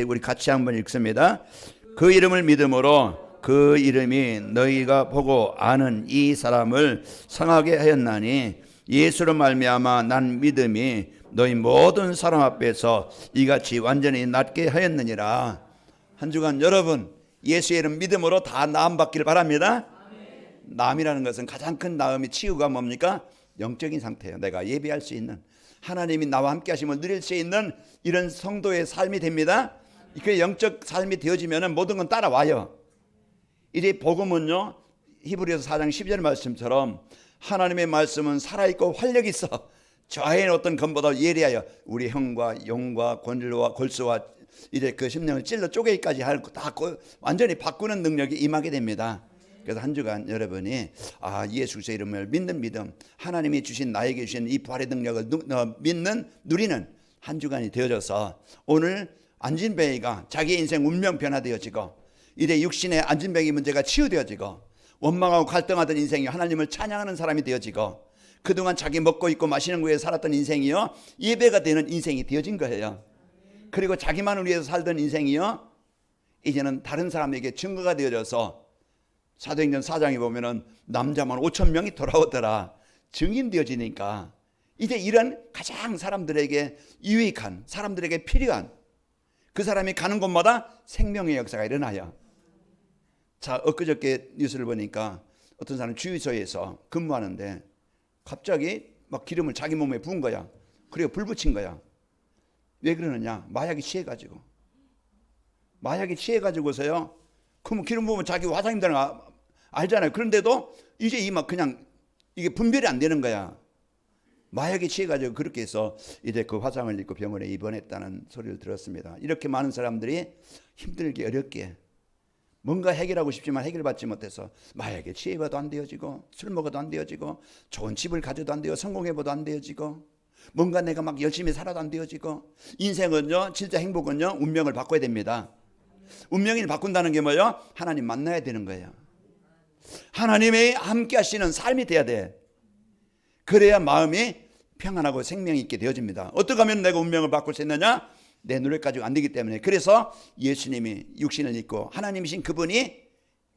우리 같이 한번 읽습니다. 그 이름을 믿음으로 그 이름이 너희가 보고 아는 이 사람을 성하게 하였나니 예수로 말미암아 난 믿음이 너희 모든 사람 앞에서 이같이 완전히 낫게 하였느니라. 한 주간 여러분 예수의 이름 믿음으로 다 나음 받기를 바랍니다. 나음이라는 것은 가장 큰 나음이 치유가 뭡니까? 영적인 상태예요. 내가 예배할 수 있는, 하나님이 나와 함께 하시면 누릴 수 있는 이런 성도의 삶이 됩니다. 그 영적 삶이 되어지면 모든 건 따라와요. 이제 복음은요, 히브리서 4장 12절 말씀처럼 하나님의 말씀은 살아있고 활력이 있어 저의 어떤 검보다 예리하여 우리 형과 용과 권질과 골수와 이제 그 심령을 찔러 쪼개기까지 할 다 완전히 바꾸는 능력이 임하게 됩니다. 그래서 한 주간 여러분이 예수 그리스도의 이름을 믿는 믿음, 하나님이 주신 나에게 주신 이 부활의 능력을 믿는 누리는 한 주간이 되어져서 오늘 안진뱅이가 자기의 인생 운명 변화되어지고 이제 육신의 안진뱅이 문제가 치유되어지고 원망하고 갈등하던 인생이 하나님을 찬양하는 사람이 되어지고 그동안 자기 먹고 입고 마시는 거에 살았던 인생이요 예배가 되는 인생이 되어진 거예요. 그리고 자기만을 위해서 살던 인생이요 이제는 다른 사람에게 증거가 되어져서 사도행전 4장에 보면은 남자만 5천 명이 돌아오더라 증인되어지니까 이제 이런 가장 사람들에게 유익한, 사람들에게 필요한 그 사람이 가는 곳마다 생명의 역사가 일어나요. 자, 엊그저께 뉴스를 보니까 어떤 사람 주유소에서 근무하는데 갑자기 막 기름을 자기 몸에 부은 거야. 그리고 불 붙인 거야. 왜 그러느냐? 마약이 취해가지고. 마약이 취해가지고서요. 그럼 기름 부으면 자기 화상입니다는 알잖아요. 그런데도 이제 이막 그냥 이게 분별이 안 되는 거야. 마약이 취해가지고 그렇게 해서 이제 그 화상을 입고 병원에 입원했다는 소리를 들었습니다. 이렇게 많은 사람들이 힘들게 어렵게 뭔가 해결하고 싶지만 해결받지 못해서 마약에 취해봐도 안 되어지고 술 먹어도 안 되어지고 좋은 집을 가져도 안 되어 성공해봐도 안 되어지고 뭔가 내가 막 열심히 살아도 안 되어지고 인생은요 진짜 행복은요 운명을 바꿔야 됩니다. 운명을 바꾼다는 게 뭐예요? 하나님 만나야 되는 거예요. 하나님이 함께 하시는 삶이 돼야 돼. 그래야 마음이 평안하고 생명이 있게 되어집니다. 어떻게 하면 내가 운명을 바꿀 수 있느냐? 내 노력 가지고 안 되기 때문에. 그래서 예수님이 육신을 입고 하나님이신 그분이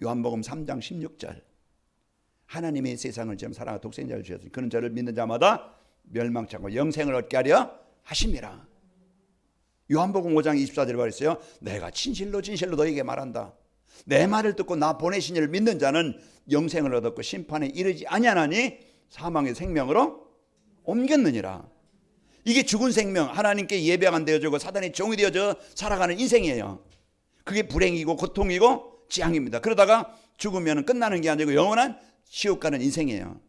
요한복음 3장 16절 하나님이 세상을 지금 사랑하여 독생자를 주셨으니 그는 저를 믿는 자마다 멸망치 않고 영생을 얻게 하려 하심이라. 요한복음 5장 24절에 말했어요. 내가 진실로 너에게 말한다. 내 말을 듣고 나 보내신 이를 믿는 자는 영생을 얻었고 심판에 이르지 아니하나니 사망의 생명으로 옮겼느니라. 이게 죽은 생명, 하나님께 예배가 안 되어지고 사단의 종이 되어져 살아가는 인생이에요. 그게 불행이고 고통이고 재앙입니다. 그러다가 죽으면 끝나는 게 아니고 영원한 지옥 가는 인생이에요.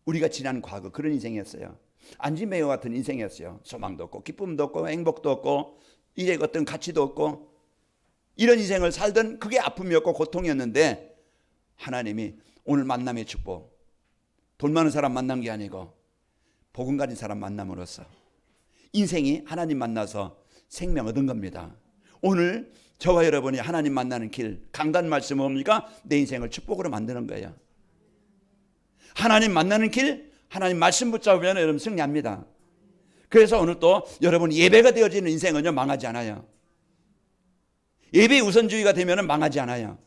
우리가 지난 과거 그런 인생이었어요. 안진뱅이와 같은 인생이었어요. 소망도 없고 기쁨도 없고 행복도 없고 이제 어떤 가치도 없고 이런 인생을 살던 그게 아픔이었고 고통이었는데 하나님이 오늘 만남의 축복, 돈 많은 사람 만난 게 아니고 복음 가진 사람 만남으로써 인생이 하나님 만나서 생명 얻은 겁니다. 오늘 저와 여러분이 하나님 만나는 길, 강단 말씀은 뭡니까? 내 인생을 축복으로 만드는 거예요. 하나님 만나는 길, 하나님 말씀 붙잡으면 여러분 승리합니다. 그래서 오늘 또 여러분 예배가 되어지는 인생은요 망하지 않아요. 예배의 우선주의가 되면 망하지 않아요.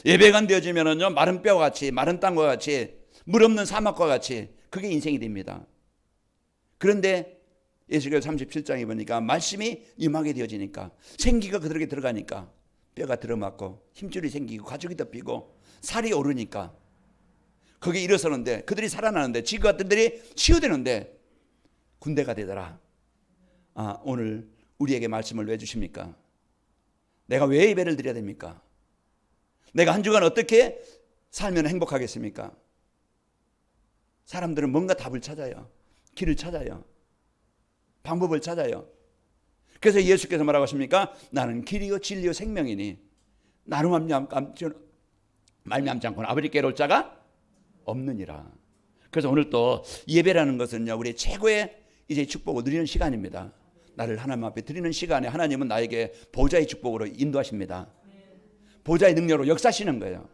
예배가 안 되어지면은요 마른 뼈와 같이, 마른 땅과 같이, 물 없는 사막과 같이 그게 인생이 됩니다. 그런데 에스겔 37장에 보니까 말씀이 임하게 되어지니까 생기가 그들에게 들어가니까 뼈가 들어맞고 힘줄이 생기고 가죽이 덮이고 살이 오르니까 거기에 일어서는데 그들이 살아나는데 지구 같은 들이 치유되는데 군대가 되더라. 오늘 우리에게 말씀을 왜 주십니까? 내가 왜 예배를 드려야 됩니까? 내가 한 주간 어떻게 살면 행복하겠습니까? 사람들은 뭔가 답을 찾아요. 길을 찾아요. 방법을 찾아요. 그래서 예수께서 뭐라고 하십니까? 나는 길이요 진리요 생명이니 나로 말미암지 않고는 아버지께로 올 자가 없느니라. 그래서 오늘 또 예배라는 것은요 우리 최고의 이제 축복을 누리는 시간입니다. 나를 하나님 앞에 드리는 시간에 하나님은 나에게 보좌의 축복으로 인도하십니다. 보좌의 능력으로 역사하시는 거예요.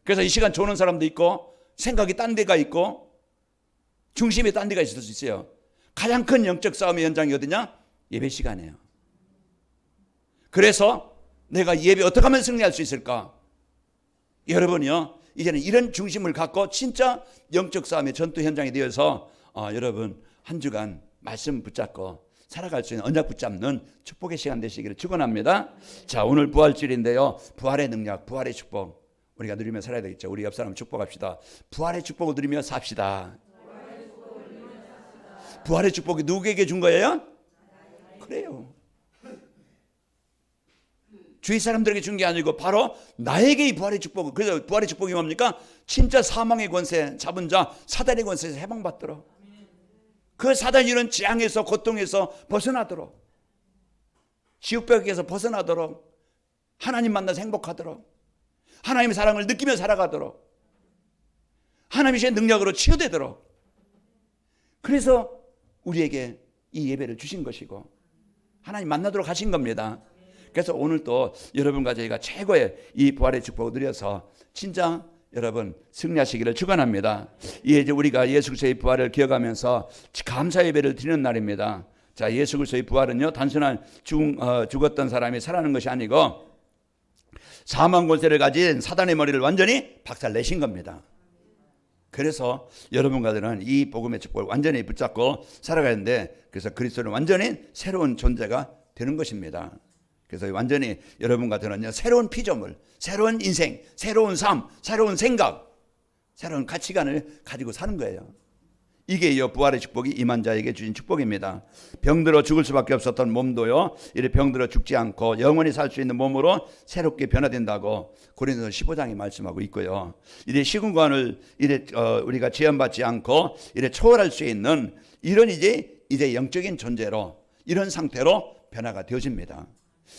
그래서 이 시간 좋은 사람도 있고 생각이 딴 데가 있고 중심이 딴 데가 있을 수 있어요. 가장 큰 영적 싸움의 현장이 어디냐? 예배 시간이에요. 그래서 내가 예배 어떻게 하면 승리할 수 있을까? 여러분이요, 이제는 이런 중심을 갖고 진짜 영적 싸움의 전투 현장에 되어서 여러분 한 주간 말씀 붙잡고 살아갈 수 있는 언약 붙잡는 축복의 시간 되시기를 축원합니다. 자, 오늘 부활절인데요, 부활의 능력, 부활의 축복 우리가 누리며 살아야 되겠죠. 우리 옆 사람 축복합시다. 부활의 축복을 누리며 삽시다. 부활의 축복이 누구에게 준 거예요? 그래요. 주위 사람들에게 준 게 아니고 바로 나에게 이 부활의 축복을. 그래서 부활의 축복이 뭡니까? 진짜 사망의 권세 잡은 자 사단의 권세에서 해방받도록, 그 사단이 이런 재앙에서 고통에서 벗어나도록, 지옥벽에서 벗어나도록, 하나님 만나서 행복하도록, 하나님의 사랑을 느끼며 살아가도록, 하나님의 능력으로 치유되도록, 그래서 우리에게 이 예배를 주신 것이고 하나님 만나도록 하신 겁니다. 그래서 오늘 또 여러분과 저희가 최고의 이 부활의 축복을 누려서 진짜 여러분 승리하시기를 축원합니다. 이제 우리가 예수 그리스도의 부활을 기억하면서 감사 예배를 드리는 날입니다. 자, 예수 그리스도의 부활은요, 단순한 죽었던 사람이 살아나는 것이 아니고 사망 권세를 가진 사단의 머리를 완전히 박살내신 겁니다. 그래서 여러분과 저는 이 복음의 축복을 완전히 붙잡고 살아가는데, 그래서 그리스도는 완전히 새로운 존재가 되는 것입니다. 그래서 완전히 여러분과 저는요, 새로운 피조물, 새로운 인생, 새로운 삶, 새로운 생각, 새로운 가치관을 가지고 사는 거예요. 이게 이 부활의 축복이 임한 자에게 주신 축복입니다. 병들어 죽을 수밖에 없었던 몸도요, 이래 병들어 죽지 않고 영원히 살 수 있는 몸으로 새롭게 변화된다고 고린도서 15장이 말씀하고 있고요. 이래 시공간을 우리가 제한받지 않고 이래 초월할 수 있는 이런 이제 영적인 존재로, 이런 상태로 변화가 되어집니다.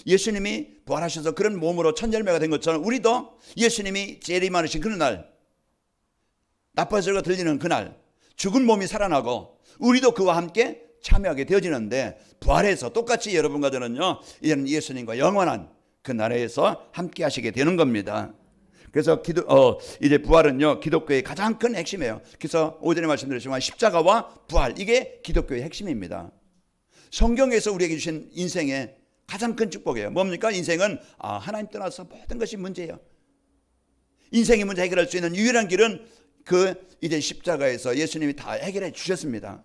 예수님이 부활하셔서 그런 몸으로 천열매가 된 것처럼 우리도 예수님이 재림하신 그런 날, 나팔 소리가 들리는 그날 죽은 몸이 살아나고 우리도 그와 함께 참여하게 되어지는데, 부활해서 똑같이 여러분과 저는요, 이제는 예수님과 영원한 그 나라에서 함께 하시게 되는 겁니다. 그래서 이제 부활은요, 기독교의 가장 큰 핵심이에요. 그래서 오전에 말씀드렸지만 십자가와 부활, 이게 기독교의 핵심입니다. 성경에서 우리에게 주신 인생의 가장 큰 축복이에요. 뭡니까? 인생은 하나님 떠나서 모든 것이 문제예요. 인생의 문제 해결할 수 있는 유일한 길은 이제 십자가에서 예수님이 다 해결해 주셨습니다.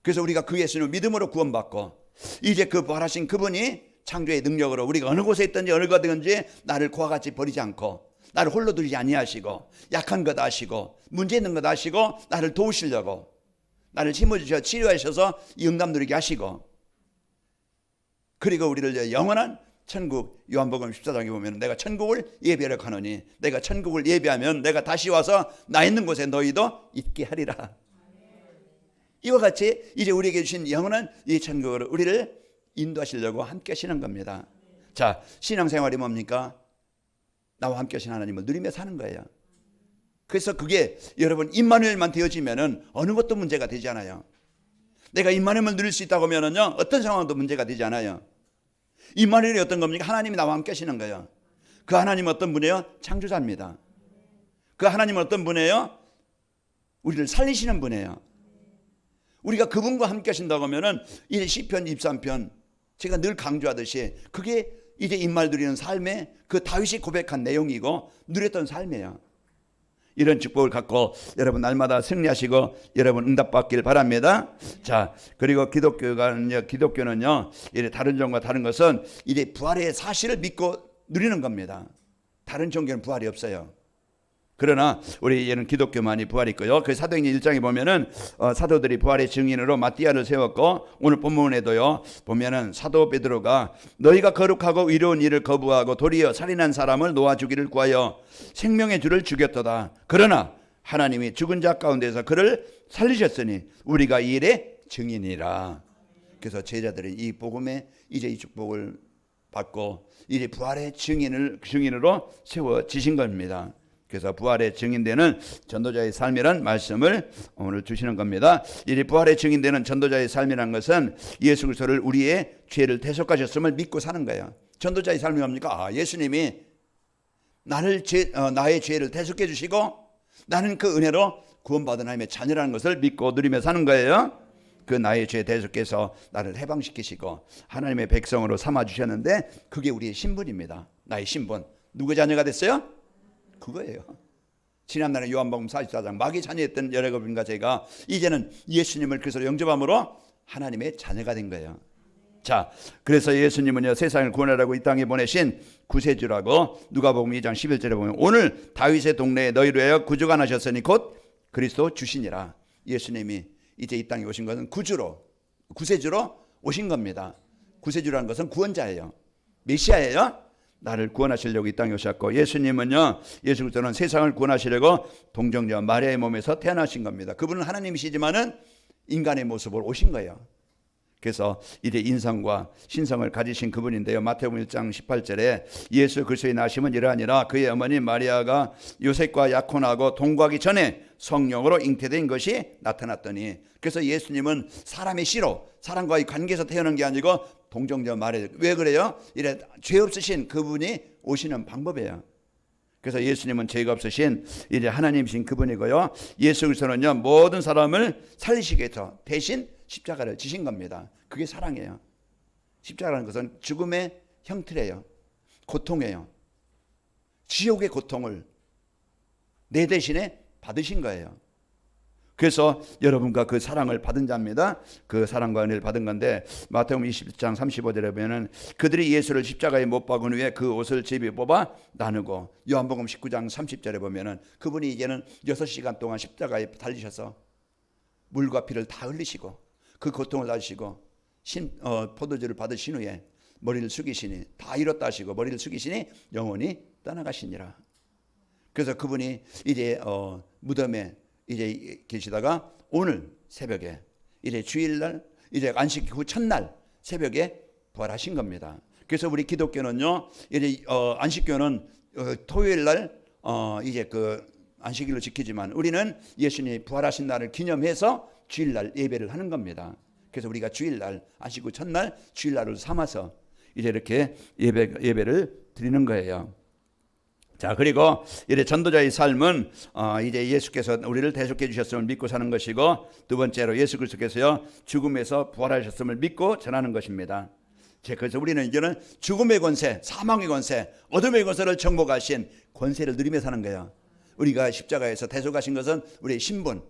그래서 우리가 그 예수님을 믿음으로 구원받고, 이제 그 부활하신 그분이 창조의 능력으로 우리가 어느 곳에 있든지 어느 곳든지 나를 그와 같이 버리지 않고, 나를 홀로 두지 아니하시고, 약한 것 아시고 문제 있는 것 아시고 나를 도우시려고 나를 심어주셔 치료하셔서 이 응답 누리게 하시고, 그리고 우리를 영원한 천국, 요한복음 14장에 보면 내가 천국을 예비하려 하노니, 내가 천국을 예비하면 내가 다시 와서 나 있는 곳에 너희도 있게 하리라. 이와 같이 이제 우리에게 주신 영원한 이 천국으로 우리를 인도하시려고 함께 하시는 겁니다. 자, 신앙생활이 뭡니까? 나와 함께 하신 하나님을 누리며 사는 거예요. 그래서 그게 여러분 임마누엘만 되어지면은 어느 것도 문제가 되지 않아요. 내가 임마누엘을 누릴 수 있다고 하면은요, 어떤 상황도 문제가 되지 않아요. 임마누엘이 어떤 겁니까? 하나님이 나와 함께 하시는 거예요. 그 하나님은 어떤 분이에요? 창조자입니다. 그 하나님은 어떤 분이에요? 우리를 살리시는 분이에요. 우리가 그분과 함께 하신다고 하면은 이제 시편 23편 제가 늘 강조하듯이 그게 이제 임말 누리는 삶의 그 다윗이 고백한 내용이고 누렸던 삶이에요. 이런 축복을 갖고 여러분 날마다 승리하시고 여러분 응답받길 바랍니다. 자, 그리고 기독교는요, 이제 다른 종과 다른 것은 이제 부활의 사실을 믿고 누리는 겁니다. 다른 종교는 부활이 없어요. 그러나 우리 얘는 기독교만이 부활이 있고요. 그 사도행전 1장에 보면은 사도들이 부활의 증인으로 마띠아를 세웠고, 오늘 본문에도요 보면은 사도 베드로가 너희가 거룩하고 의로운 일을 거부하고 도리어 살인한 사람을 놓아 주기를 구하여 생명의 주를 죽였도다. 그러나 하나님이 죽은 자 가운데서 그를 살리셨으니 우리가 이 일의 증인이라. 그래서 제자들이 이 복음의 이제 이 축복을 받고 이제 부활의 증인으로 세워지신 겁니다. 그래서 부활의 증인되는 전도자의 삶이란 말씀을 오늘 주시는 겁니다. 이 부활의 증인되는 전도자의 삶이란 것은 예수 그리스도를 우리의 죄를 대속하셨음을 믿고 사는 거예요. 전도자의 삶이 뭡니까? 예수님이 나의 죄를 대속해 주시고 나는 그 은혜로 구원받은 하나님의 자녀라는 것을 믿고 누리며 사는 거예요. 그 나의 죄 대속해서 나를 해방시키시고 하나님의 백성으로 삼아주셨는데 그게 우리의 신분입니다. 나의 신분. 누구 자녀가 됐어요? 그거예요. 지난날에 요한복음 44장 마귀 자녀였던 여러분과 제가 이제는 예수님을 그리스도로 영접함으로 하나님의 자녀가 된 거예요. 자, 그래서 예수님은요 세상을 구원하라고 이 땅에 보내신 구세주라고 누가복음 2장 11절에 보면 오늘 다윗의 동네에 너희로 하여 구주가 나셨으니 곧 그리스도 주시니라. 예수님이 이제 이 땅에 오신 것은 구주로, 구세주로 오신 겁니다. 구세주라는 것은 구원자예요. 메시아예요. 나를 구원하시려고 이 땅에 오셨고 예수님은요 예수 그리스도는 세상을 구원하시려고 동정녀 마리아의 몸에서 태어나신 겁니다. 그분은 하나님이시지만은 인간의 모습으로 오신 거예요. 그래서 이제 인성과 신성을 가지신 그분인데요. 마태복음 1장 18절에 예수 그리스도의 나심은 이러하니라 그의 어머니 마리아가 요셉과 약혼하고 동거하기 전에 성령으로 잉태된 것이 나타났더니 그래서 예수님은 사람의 씨로 사람과의 관계에서 태어난 게 아니고 동정녀 마리아. 왜 그래요? 이래 죄 없으신 그분이 오시는 방법이에요. 그래서 예수님은 죄가 없으신 이제 하나님이신 그분이고요. 예수 그리스도는요 모든 사람을 살리시기 위해서 대신 십자가를 지신 겁니다. 그게 사랑이에요. 십자가라는 것은 죽음의 형틀이에요. 고통이에요. 지옥의 고통을 내 대신에 받으신 거예요. 그래서 여러분과 그 사랑을 받은 자입니다. 그 사랑과 은혜를 받은 건데 마태복음 20장 35절에 보면은 그들이 예수를 십자가에 못 박은 후에 그 옷을 제비 뽑아 나누고 요한복음 19장 30절에 보면은 그분이 이제는 6시간 동안 십자가에 달리셔서 물과 피를 다 흘리시고 그 고통을 다시고 포도주를 받으신 후에 머리를 숙이시니 다 이뤘다 하시고 머리를 숙이시니 영원히 떠나가시니라. 그래서 그분이 이제 무덤에 이제 계시다가 오늘 새벽에 이제 주일날 이제 안식 후 첫날 새벽에 부활하신 겁니다. 그래서 우리 기독교는요 이제 안식교는 토요일날 이제 그 안식일로 지키지만 우리는 예수님이 부활하신 날을 기념해서 주일날 예배를 하는 겁니다. 그래서 우리가 주일날 안식 후 첫날 주일날을 삼아서 이제 이렇게 예배를 드리는 거예요. 자, 그리고 이제 전도자의 삶은 이제 예수께서 우리를 대속해 주셨음을 믿고 사는 것이고 두 번째로 예수 그리스도께서요 죽음에서 부활하셨음을 믿고 전하는 것입니다. 그래서 우리는 이제는 죽음의 권세, 사망의 권세, 어둠의 권세를 정복하신 권세를 누리며 사는 거예요. 우리가 십자가에서 대속하신 것은 우리의 신분,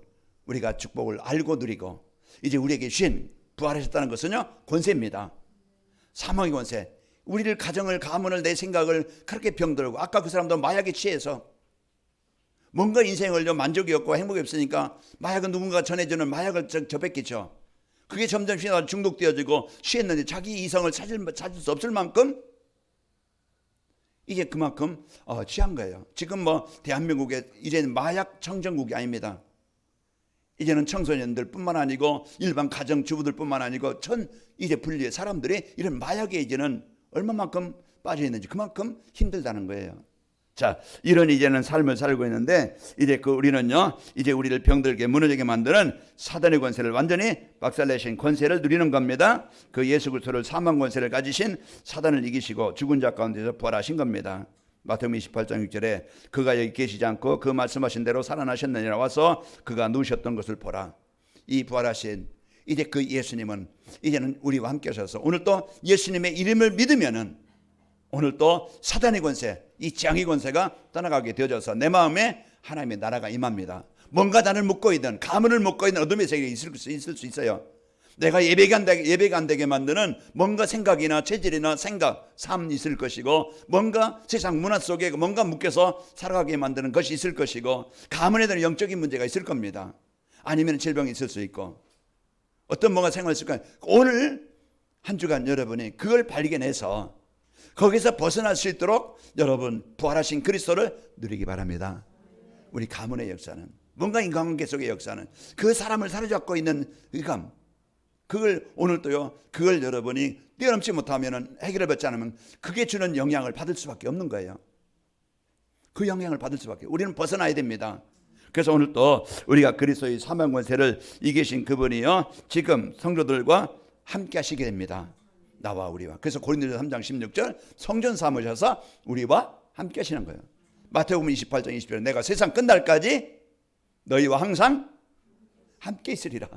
우리가 축복을 알고 누리고 이제 우리에게 주신 부활하셨다는 것은요 권세입니다. 사망의 권세. 우리를 가정을 가문을 내 생각을 그렇게 병들고 아까 그 사람도 마약에 취해서 뭔가 인생을 만족이 없고 행복이 없으니까 마약은 누군가 전해주는 마약을 접했겠죠. 그게 점점 중독되어지고 취했는데 자기 이성을 찾을 수 없을 만큼 이게 그만큼 취한 거예요. 지금 뭐 대한민국에 이제는 마약 청정국이 아닙니다. 이제는 청소년들 뿐만 아니고 일반 가정주부들 뿐만 아니고 이제 분리의 사람들이 이런 마약에 이제는 얼마만큼 빠져 있는지 그만큼 힘들다는 거예요. 자, 이런 이제는 삶을 살고 있는데 이제 우리는요 이제 우리를 병들게 무너지게 만드는 사단의 권세를 완전히 박살내신 권세를 누리는 겁니다. 그 예수 그리스도를 사망 권세를 가지신 사단을 이기시고 죽은 자 가운데서 부활하신 겁니다. 마태복음 28장 6절에 그가 여기 계시지 않고 그 말씀하신 대로 살아나셨느니라 와서 그가 누우셨던 것을 보라. 이 부활하신 이제 그 예수님은 이제는 우리와 함께 하셔서 오늘 또 예수님의 이름을 믿으면은 오늘 또 사단의 권세, 이 재앙의 권세가 떠나가게 되어져서 내 마음에 하나님의 나라가 임합니다. 뭔가 나를 묶고 있는 가문을 묶고 있는 어둠의 세계에 있을 수 있어요. 내가 예배가 안 되게 만드는 뭔가 생각이나 체질이나 생각, 삶이 있을 것이고 뭔가 세상 문화 속에 뭔가 묶여서 살아가게 만드는 것이 있을 것이고 가문에 대한 영적인 문제가 있을 겁니다. 아니면 질병이 있을 수 있고 어떤 뭔가 생활이 있을 거예요. 오늘 한 주간 여러분이 그걸 발견해서 거기서 벗어날 수 있도록 여러분 부활하신 그리스도를 누리기 바랍니다. 우리 가문의 역사는 뭔가 인간관계 속의 역사는 그 사람을 사로잡고 있는 의감 그걸 오늘도요 그걸 여러분이 뛰어넘지 못하면 해결해 받지 않으면 그게 주는 영향을 받을 수밖에 없는 거예요. 그 영향을 받을 수밖에 우리는 벗어나야 됩니다. 그래서 오늘 또 우리가 그리스도의 사망 권세를 이기신 그분이요 지금 성도들과 함께 하시게 됩니다. 나와 우리와. 그래서 고린도서 3장 16절 성전 삼으셔서 우리와 함께 하시는 거예요. 마태복음 28장 20절 내가 세상 끝날까지 너희와 항상 함께 있으리라.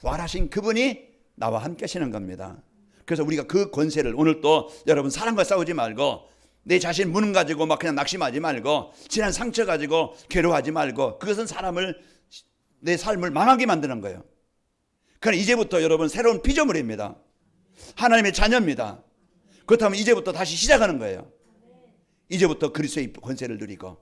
부활하신 그분이 나와 함께 하시는 겁니다. 그래서 우리가 그 권세를 오늘 또 여러분 사람과 싸우지 말고 내 자신 무능 가지고 막 그냥 낙심하지 말고 지난 상처 가지고 괴로워하지 말고 그것은 사람을 내 삶을 망하게 만드는 거예요. 그러나 이제부터 여러분 새로운 피조물입니다. 하나님의 자녀입니다. 그렇다면 이제부터 다시 시작하는 거예요. 이제부터 그리스도의 권세를 누리고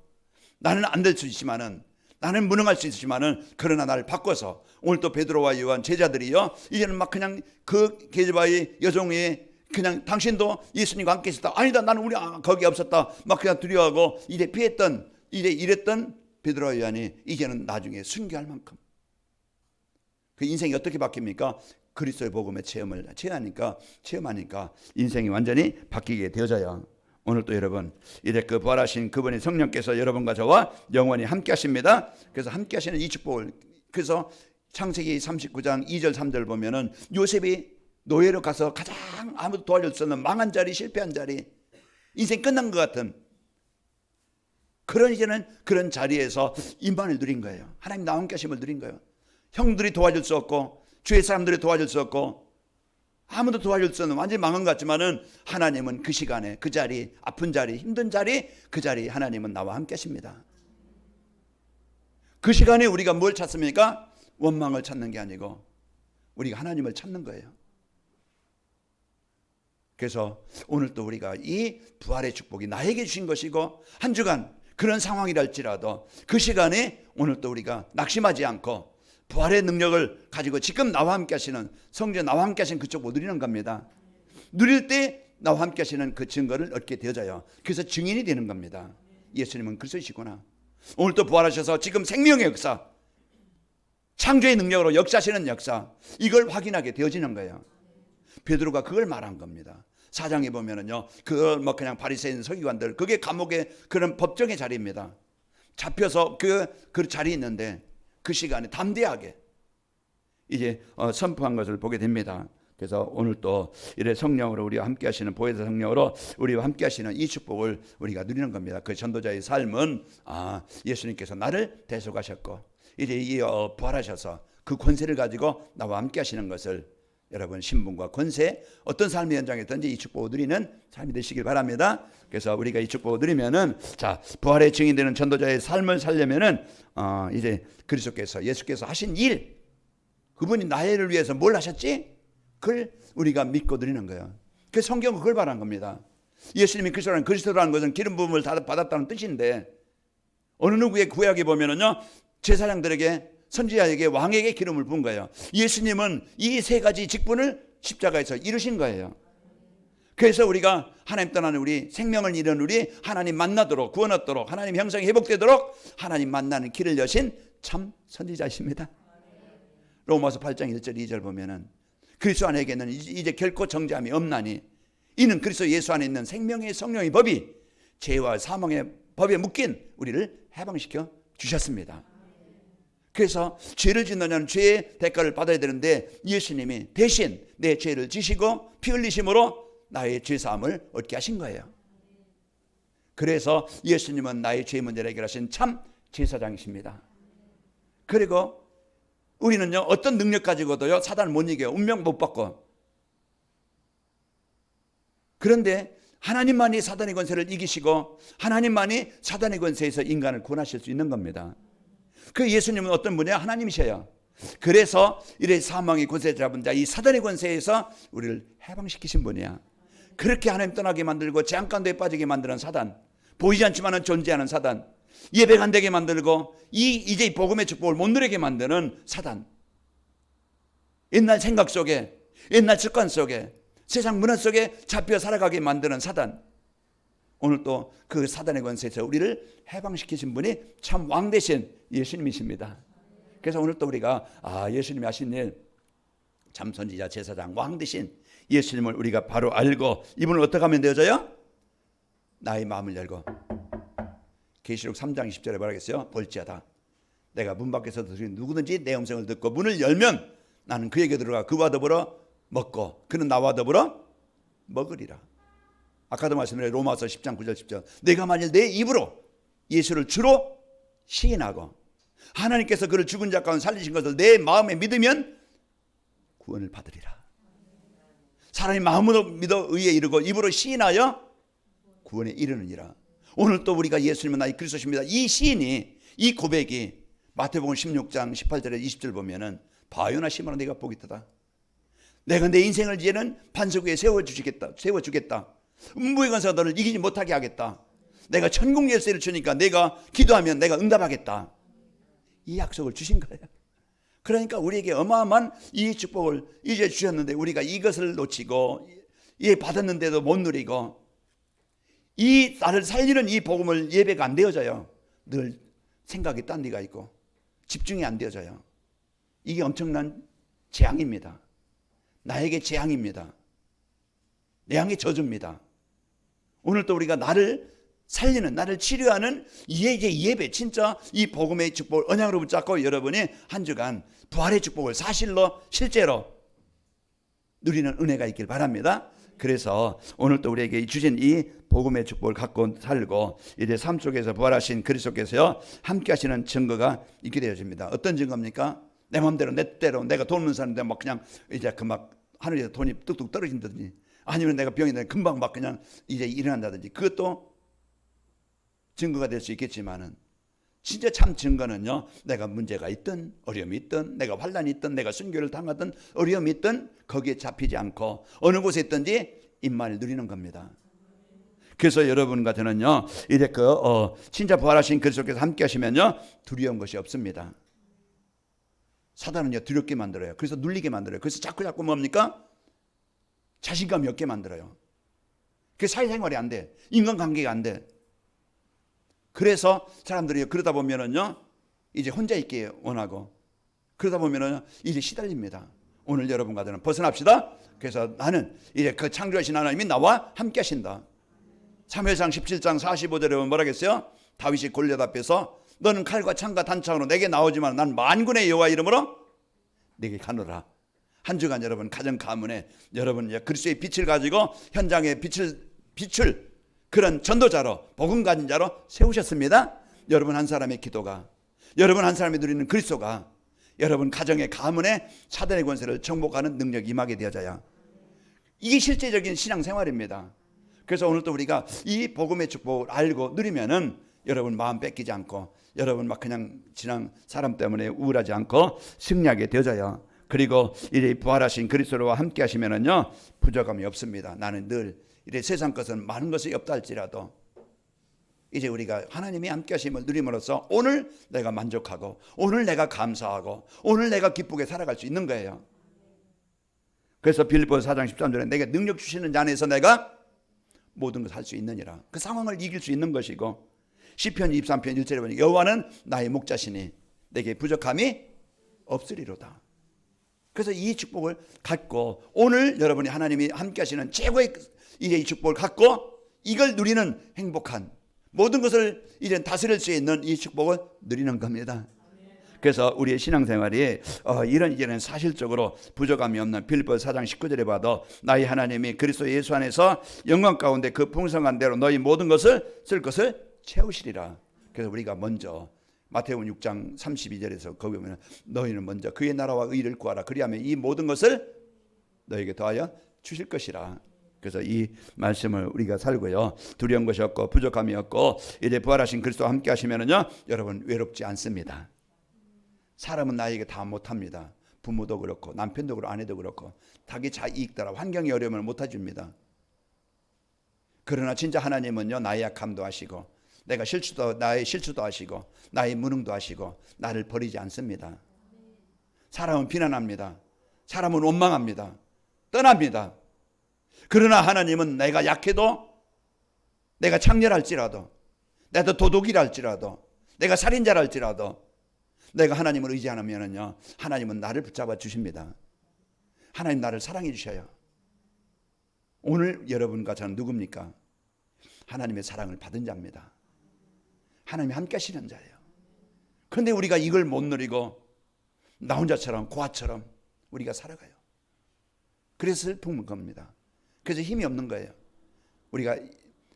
나는 안 될 수 있지만은 나는 무능할 수 있지만은 그러나 나를 바꿔서 오늘 또 베드로와 요한 제자들이요 이제는 막 그냥 그 게르바의 여종이 그냥 당신도 예수님과 함께 있었다. 아니다 나는 우리 거기 없었다. 막 그냥 두려워하고 이제 피했던 이제 이랬던 베드로와 요한이 이제는 나중에 순교할 만큼 그 인생이 어떻게 바뀝니까? 그리스도의 복음의 체험하니까 인생이 완전히 바뀌게 되어져요. 오늘 또 여러분 이제 그 부활하신 그분이 성령께서 여러분과 저와 영원히 함께 하십니다. 그래서 함께 하시는 이 축복을 그래서 창세기 39장 2절 3절 보면은 요셉이 노예로 가서 가장 아무도 도와줄 수 없는 망한 자리 실패한 자리 인생 끝난 것 같은 그런 이제는 그런 자리에서 임만을 누린 거예요. 하나님 나와 함께 하심을 누린 거예요. 형들이 도와줄 수 없고 주위 사람들이 도와줄 수 없고 아무도 도와줄 수 없는 완전히 망한 것 같지만은 하나님은 그 시간에 그 자리 아픈 자리 힘든 자리 그 자리 하나님은 나와 함께 하십니다. 그 시간에 우리가 뭘 찾습니까? 원망을 찾는 게 아니고 우리가 하나님을 찾는 거예요. 그래서 오늘 또 우리가 이 부활의 축복이 나에게 주신 것이고 한 주간 그런 상황이랄지라도 그 시간에 오늘 또 우리가 낙심하지 않고 부활의 능력을 가지고 지금 나와 함께 하시는 성령 나와 함께 하시는 그쪽 못 누리는 겁니다. 누릴 때 나와 함께 하시는 그 증거를 얻게 되어져요. 그래서 증인이 되는 겁니다. 예수님은 그리스도이시구나. 오늘 또 부활하셔서 지금 생명의 역사 창조의 능력으로 역사하시는 역사 이걸 확인하게 되어지는 거예요. 베드로가 그걸 말한 겁니다. 4장에 보면은요 그 뭐 그냥 바리새인 서기관들 그게 감옥의 그런 법정의 자리입니다. 잡혀서 그 자리에 있는데 그 시간에 담대하게 이제 선포한 것을 보게 됩니다. 그래서 오늘 또 이래 성령으로 우리와 함께 하시는 보혜사 성령으로 우리와 함께 하시는 이 축복을 우리가 누리는 겁니다. 그 전도자의 삶은 예수님께서 나를 대속하셨고 이제 이 부활하셔서 그 권세를 가지고 나와 함께 하시는 것을 여러분 신분과 권세 어떤 삶의 현장이든지 이 축복을 누리는 삶이 되시길 바랍니다. 그래서 우리가 이 축복을 누리면은 자 부활의 증인되는 전도자의 삶을 살려면은 이제 그리스도께서 예수께서 하신 일 그분이 나를 위해서 뭘 하셨지? 그걸 우리가 믿고 누리는 거예요. 그 성경은 그걸 말한 겁니다. 예수님이 그리스도라는 것은 기름 부음을 받았다는 뜻인데 어느 누구의 구약에 보면은요 제사장들에게 선지자에게 왕에게 기름을 부은 거예요. 예수님은 이 세 가지 직분을 십자가에서 이루신 거예요. 그래서 우리가 하나님 떠나는 우리 생명을 잃은 우리 하나님 만나도록 구원 얻도록 하나님 형상이 회복되도록 하나님 만나는 길을 여신 참 선지자이십니다. 로마서 8장 1절 2절 보면은 그리스도 안에게는 이제 결코 정죄함이 없나니 이는 그리스도 예수 안에 있는 생명의 성령의 법이 죄와 사망의 법에 묶인 우리를 해방시켜 주셨습니다. 그래서 죄를 짓는 자는 죄의 대가를 받아야 되는데 예수님이 대신 내 죄를 지시고 피 흘리심으로 나의 죄사함을 얻게 하신 거예요. 그래서 예수님은 나의 죄 문제를 해결하신 참 제사장이십니다. 그리고 우리는요 어떤 능력 가지고도요 사단을 못 이겨요. 운명 못 받고. 그런데 하나님만이 사단의 권세를 이기시고 하나님만이 사단의 권세에서 인간을 구원하실 수 있는 겁니다. 그 예수님은 어떤 분이야? 하나님이셔요. 그래서 이래 사망의 권세 잡은 자 이 사단의 권세에서 우리를 해방시키신 분이야. 그렇게 하나님 떠나게 만들고 재앙 가운데 빠지게 만드는 사단, 보이지 않지만은 존재하는 사단, 예배가 안 되게 만들고 이제 이 복음의 축복을 못 누리게 만드는 사단, 옛날 생각 속에 옛날 습관 속에 세상 문화 속에 잡혀 살아가게 만드는 사단, 오늘 또 그 사단의 권세에서 우리를 해방시키신 분이 참 왕 되신 예수님이십니다. 그래서 오늘 또 우리가 예수님이 하신 일 참 선지자 제사장 왕 되신 예수님을 우리가 바로 알고 이분을 어떻게 하면 되어져요? 나의 마음을 열고 계시록 3장 20절에 말하겠어요. 볼지어다 내가 문 밖에서 들으니 누구든지 내 음성을 듣고 문을 열면 나는 그에게 들어가 그와 더불어 먹고 그는 나와 더불어 먹으리라. 아까도 말씀드린 로마서 10장 9절 10절 내가 만일 내 입으로 예수를 주로 시인하고 하나님께서 그를 죽은 자 가운데 살리신 것을 내 마음에 믿으면 구원을 받으리라. 사람이 마음으로 믿어 의에 이르고 입으로 시인하여 구원에 이르느니라. 오늘 또 우리가 예수님은 나의 그리스도십니다, 이 시인이, 이 고백이 마태복음 16장 18절에 20절 보면은 바요나 시몬아 내가 보겠다. 내가 내 인생을 이제는 반석 위에 세워주겠다. 음부의 권세가 너를 이기지 못하게 하겠다. 내가 천국 열쇠를 주니까 내가 기도하면 내가 응답하겠다. 이 약속을 주신 거예요. 그러니까 우리에게 어마어마한 이 축복을 이제 주셨는데 우리가 이것을 놓치고, 이 받았는데도 못 누리고, 이 나를 살리는 이 복음을 예배가 안 되어져요. 늘 생각이 딴 데가 있고 집중이 안 되어져요. 이게 엄청난 재앙입니다. 나에게 재앙입니다. 내 향의 저주입니다. 오늘 또 우리가 나를 살리는, 나를 치료하는 이제 예배, 진짜 이 복음의 축복을 언약으로 붙잡고 여러분이 한 주간 부활의 축복을 사실로 실제로 누리는 은혜가 있길 바랍니다. 그래서 오늘 또 우리에게 주신 이 복음의 축복을 갖고 살고 이제 삶 속에서 부활하신 그리스도께서요 함께 하시는 증거가 있게 되어집니다. 어떤 증거입니까? 내 마음대로 내 뜻대로 내가 돈 없는 사람인데 막 그냥 이제 그 막 하늘에서 돈이 뚝뚝 떨어진다든지, 아니면 내가 병이 되면 금방 막 그냥 이제 일어난다든지, 그것도 증거가 될 수 있겠지만은 진짜 참 증거는요, 내가 문제가 있든 어려움이 있든 내가 환난이 있든 내가 순교를 당하든 어려움이 있든 거기에 잡히지 않고 어느 곳에 있든지 임만을 누리는 겁니다. 그래서 여러분과 저는요 이제 진짜 부활하신 그리스도께서 함께 하시면요 두려운 것이 없습니다. 사단은요 두렵게 만들어요. 그래서 눌리게 만들어요. 그래서 자꾸 뭡니까? 자신감이 없게 만들어요. 그 사회생활이 안 돼. 인간관계가 안 돼. 그래서 사람들이 그러다 보면은요 이제 혼자 있기 원하고, 그러다 보면은 이제 시달립니다. 오늘 여러분과 저는 벗어납시다. 그래서 나는 이제 그 창조하신 하나님이 나와 함께 하신다. 사무엘상 17장 45절에 보면 뭐라 했어요? 다윗이 골리앗 앞에서 너는 칼과 창과 단창으로 내게 나오지만 난 만군의 여호와 이름으로 내게 가노라. 한 주간 여러분 가정 가문에 여러분 그리스도의 빛을 가지고 현장에 빛을 그런 전도자로, 복음 가진 자로 세우셨습니다. 여러분 한 사람의 기도가, 여러분 한 사람이 누리는 그리스도가 여러분 가정의 가문에 사단의 권세를 정복하는 능력이 임하게 되어져야, 이게 실제적인 신앙생활입니다. 그래서 오늘 또 우리가 이 복음의 축복을 알고 누리면은 여러분 마음 뺏기지 않고, 여러분 막 그냥 지난 사람 때문에 우울하지 않고 승리하게 되어져요. 그리고 이제 부활하신 그리스도와 함께 하시면은요 부족함이 없습니다. 나는 늘 이제 세상 것은 많은 것이 없다 할지라도 이제 우리가 하나님이 함께 하심을 누림으로써 오늘 내가 만족하고, 오늘 내가 감사하고, 오늘 내가 기쁘게 살아갈 수 있는 거예요. 그래서 빌립보서 4장 13절에 내게 능력 주시는 자 안에서 내가 모든 것을 할 수 있느니라. 그 상황을 이길 수 있는 것이고, 시편 23편 1절에 보니 여호와는 나의 목자시니 내게 부족함이 없으리로다. 그래서 이 축복을 갖고 오늘 여러분이 하나님이 함께 하시는 최고의 이제 이 축복을 갖고 이걸 누리는 행복한, 모든 것을 이제 다스릴 수 있는 이 축복을 누리는 겁니다. 그래서 우리의 신앙생활이 이런 이제는 사실적으로 부족함이 없는 빌립보서 4장 19절에 봐도 나의 하나님이 그리스도 예수 안에서 영광 가운데 그 풍성한 대로 너희 모든 것을 쓸 것을 채우시리라. 그래서 우리가 먼저 마태복음 6장 32절에서 거기 보면 너희는 먼저 그의 나라와 의를 구하라. 그리하면 이 모든 것을 너에게 더하여 주실 것이라. 그래서 이 말씀을 우리가 살고요, 두려운 것이 없고 부족함이 없고 이제 부활하신 그리스도와 함께 하시면은요 여러분 외롭지 않습니다. 사람은 나에게 다 못합니다. 부모도 그렇고 남편도 그렇고 아내도 그렇고 자기 자이익 따라 환경이 어려우면 못해줍니다. 그러나 진짜 하나님은요 나의 약함도 아시고 나의 실수도 아시고 나의 무능도 아시고 나를 버리지 않습니다. 사람은 비난합니다. 사람은 원망합니다. 떠납니다. 그러나 하나님은 내가 약해도, 내가 창렬할지라도, 내가 도둑이랄지라도, 내가 살인자랄지라도 내가 하나님을 의지하면은요 하나님은 나를 붙잡아 주십니다. 하나님 나를 사랑해 주셔요. 오늘 여러분과 저는 누굽니까? 하나님의 사랑을 받은 자입니다. 하나님이 함께 하시는 자예요. 그런데 우리가 이걸 못 누리고 나 혼자처럼 고아처럼 우리가 살아가요. 그래서 슬픈 겁니다. 그래서 힘이 없는 거예요. 우리가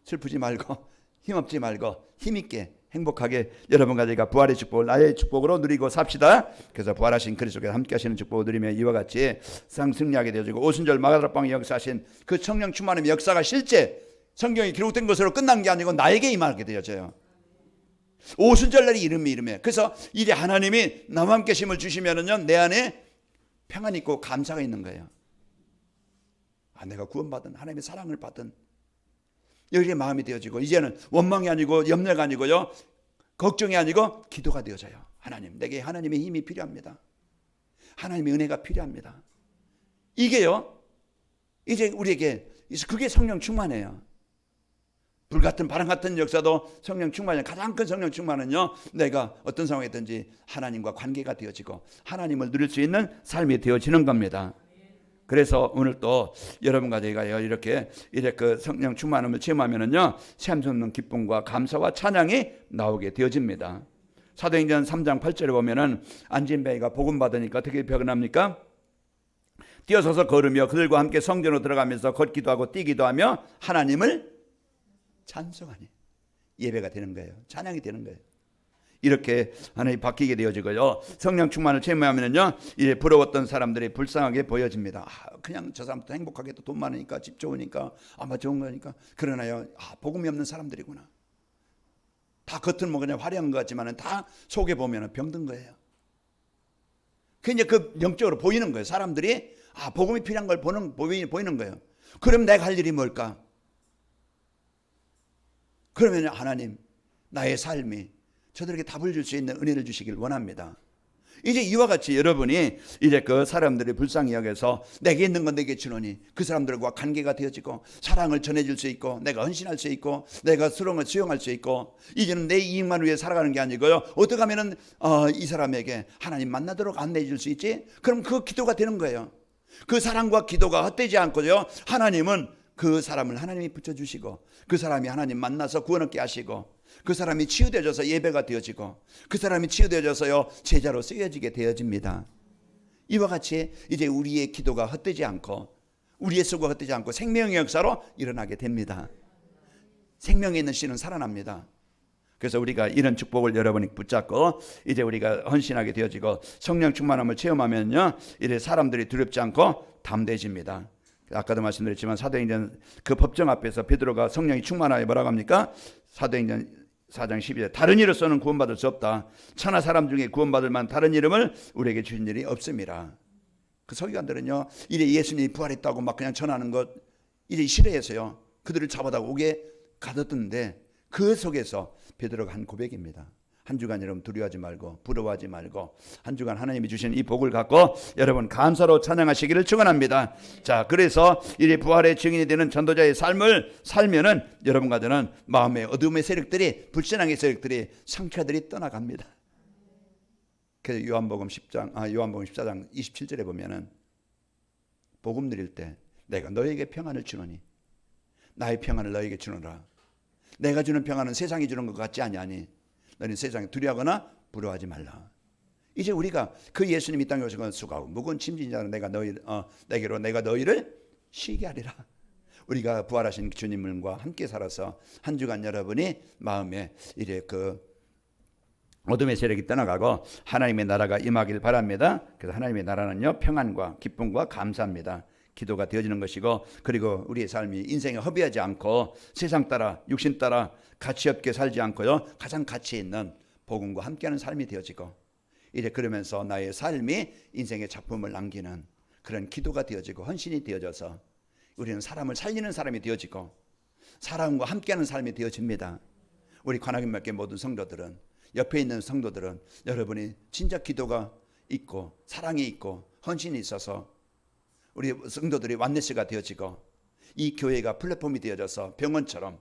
슬프지 말고 힘없지 말고 힘있게 행복하게 여러분과 제가 부활의 축복을 나의 축복으로 누리고 삽시다. 그래서 부활하신 그리스도께서 함께 하시는 축복을 누리며 이와 같이 승리하게 되어지고 오순절 마가다락방에 역사하신 그 성령 충만의 역사가 실제 성경이 기록된 것으로 끝난 게 아니고 나에게 임하게 되어져요. 오순절 날이 이름에 그래서 이제 하나님이 나와 함께 심을 주시면은요 내 안에 평안이 있고 감사가 있는 거예요. 내가 구원받은 하나님의 사랑을 받은 여기에 마음이 되어지고 이제는 원망이 아니고 염려가 아니고요 걱정이 아니고 기도가 되어져요. 하나님, 내게 하나님의 힘이 필요합니다. 하나님의 은혜가 필요합니다. 이게요 이제 우리에게 그게 성령 충만이에요. 불같은 바람 같은 역사도 성령 충만이에요. 가장 큰 성령 충만은요 내가 어떤 상황이든지 하나님과 관계가 되어지고 하나님을 누릴 수 있는 삶이 되어지는 겁니다. 그래서 오늘 또 여러분과 제가요 이렇게 그 성령 충만함을 체험하면은요 샘솟는 기쁨과 감사와 찬양이 나오게 되어집니다. 사도행전 3장 8절에 보면은 안진뱅이가 복음 받으니까 어떻게 표현합니까? 뛰어서서 걸으며 그들과 함께 성전으로 들어가면서 걷기도 하고 뛰기도 하며 하나님을 찬송하니 예배가 되는 거예요. 찬양이 되는 거예요. 이렇게 하나님 바뀌게 되어지고요. 성령 충만을 체험하면요, 이제 부러웠던 사람들이 불쌍하게 보여집니다. 그냥 저 사람도 행복하게 돈 많으니까 집 좋으니까 아마 좋은 거니까 그러나요, 복음이 없는 사람들이구나. 다 겉은 뭐 그냥 화려한 것 같지만은 다 속에 보면은 병든 거예요. 그게 그 영적으로 보이는 거예요. 사람들이 복음이 필요한 걸 보이는 거예요. 그럼 내가 할 일이 뭘까? 그러면 하나님, 나의 삶이 저들에게 답을 줄 수 있는 은혜를 주시길 원합니다. 이제 이와 같이 여러분이 이제 그 사람들이 불쌍히 여겨서 내게 있는 건 내게 주노니 그 사람들과 관계가 되어지고 사랑을 전해줄 수 있고 내가 헌신할 수 있고 내가 수렁을 수용할 수 있고 이제는 내 이익만 위해 살아가는 게 아니고요. 어떻게 하면은 이 사람에게 하나님 만나도록 안내해 줄 수 있지? 그럼 그 기도가 되는 거예요. 그 사랑과 기도가 헛되지 않고요. 하나님은 그 사람을 하나님이 붙여주시고 그 사람이 하나님 만나서 구원 얻게 하시고 그 사람이 치유되어져서 예배가 되어지고 그 사람이 치유되어져서요 제자로 쓰여지게 되어집니다. 이와 같이 이제 우리의 기도가 헛되지 않고 우리의 수고가 헛되지 않고 생명의 역사로 일어나게 됩니다. 생명에 있는 씨는 살아납니다. 그래서 우리가 이런 축복을 여러분이 붙잡고 이제 우리가 헌신하게 되어지고 성령 충만함을 체험하면요 이제 사람들이 두렵지 않고 담대해집니다. 아까도 말씀드렸지만 사도행전 그 법정 앞에서 베드로가 성령이 충만하여 뭐라고 합니까? 사도행전 4장 12절 다른 이로서는 구원받을 수 없다. 천하 사람 중에 구원받을 만한 다른 이름을 우리에게 주신 일이 없음이라. 그 서기관들은요 이래 예수님이 부활했다고 막 그냥 전하는 것 이래 싫어해서요 그들을 잡아다 오게 가뒀던데 그 속에서 베드로가 한 고백입니다. 한 주간 여러분 두려워하지 말고 부러워하지 말고 한 주간 하나님이 주신 이 복을 갖고 여러분 감사로 찬양하시기를 축원합니다. 자, 그래서 이 부활의 증인이 되는 전도자의 삶을 살면은 여러분과 저는 마음의 어둠의 세력들이 불신앙의 세력들이 상처들이 떠나갑니다. 그래서 요한복음 14장 27절에 보면은 복음 드릴 때 내가 너에게 평안을 주노니 나의 평안을 너에게 주노라. 내가 주는 평안은 세상이 주는 것 같지 아니하니 너는 세상에 두려워하거나 부러워하지 말라. 이제 우리가 그 예수님이 이 땅에 오신 건 수고하고 무거운 짐진 자는 내게로 내가 너희를 쉬게 하리라. 우리가 부활하신 주님과 함께 살아서 한 주간 여러분이 마음에 이제 그 어둠의 세력이 떠나가고 하나님의 나라가 임하길 바랍니다. 그래서 하나님의 나라는요 평안과 기쁨과 감사입니다. 기도가 되어지는 것이고 그리고 우리의 삶이 인생에 허비하지 않고 세상 따라 육신 따라 가치 없게 살지 않고요 가장 가치 있는 복음과 함께하는 삶이 되어지고 이제 그러면서 나의 삶이 인생의 작품을 남기는 그런 기도가 되어지고 헌신이 되어져서 우리는 사람을 살리는 사람이 되어지고 사람과 함께하는 삶이 되어집니다. 우리 관악인명교회 모든 성도들은 옆에 있는 성도들은 여러분이 진짜 기도가 있고 사랑이 있고 헌신이 있어서 우리 성도들이 완네스가 되어지고 이 교회가 플랫폼이 되어져서 병원처럼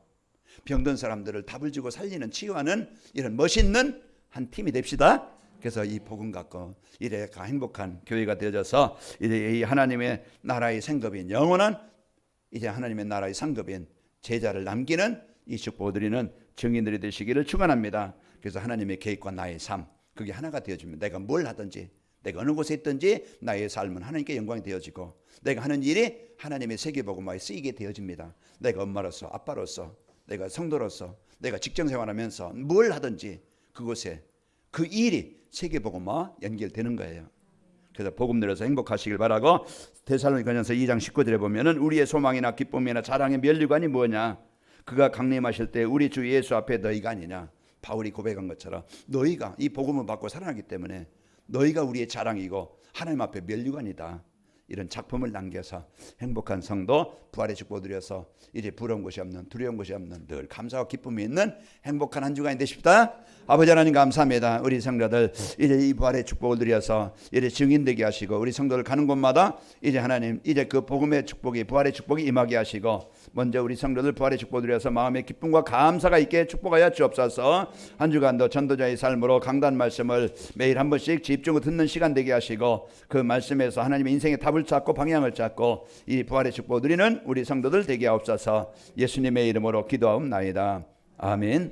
병든 사람들을 답을 주고 살리는 치유하는 이런 멋있는 한 팀이 됩시다. 그래서 이 복음 갖고 이래 행복한 교회가 되어져서 이제 이 하나님의 나라의 상급인 영원한 이제 하나님의 나라의 상급인 제자를 남기는 이 축복을 드리는 증인들이 되시기를 축원합니다. 그래서 하나님의 계획과 나의 삶 그게 하나가 되어집니다. 내가 뭘 하든지 내가 어느 곳에 있든지 나의 삶은 하나님께 영광이 되어지고 내가 하는 일이 하나님의 세계복음화에 쓰이게 되어집니다. 내가 엄마로서 아빠로서 내가 성도로서 내가 직장생활하면서 뭘 하든지 그곳에 그 일이 세계복음화 연결되는 거예요. 그래서 복음 들어서 행복하시길 바라고 데살로니가전서 2장 19절에 보면은 우리의 소망이나 기쁨이나 자랑의 면류관이 뭐냐? 그가 강림하실 때 우리 주 예수 앞에 너희가 아니냐? 바울이 고백한 것처럼 너희가 이 복음을 받고 살아나기 때문에 너희가 우리의 자랑이고 하나님 앞에 면류관이다. 이런 작품을 남겨서 행복한 성도 부활의 축복을 드려서 이제 부러운 것이 없는 두려운 것이 없는 늘 감사와 기쁨이 있는 행복한 한 주간이 되십시다. 아버지 하나님 감사합니다. 우리 성도들 이제 이 부활의 축복을 드려서 이제 증인되게 하시고 우리 성도들 가는 곳마다 이제 하나님 이제 그 복음의 축복이 부활의 축복이 임하게 하시고 먼저 우리 성도들 부활의 축복을 드려서 마음의 기쁨과 감사가 있게 축복하여 주옵소서. 한 주간도 전도자의 삶으로 강단 말씀을 매일 한 번씩 집중을 듣는 시간 되게 하시고 그 말씀에서 하나님의 인생의 답을 찾고 방향을 찾고 이 부활의 축복을 누리는 우리 성도들 되게 하옵소서. 예수님의 이름으로 기도하옵나이다. 아멘.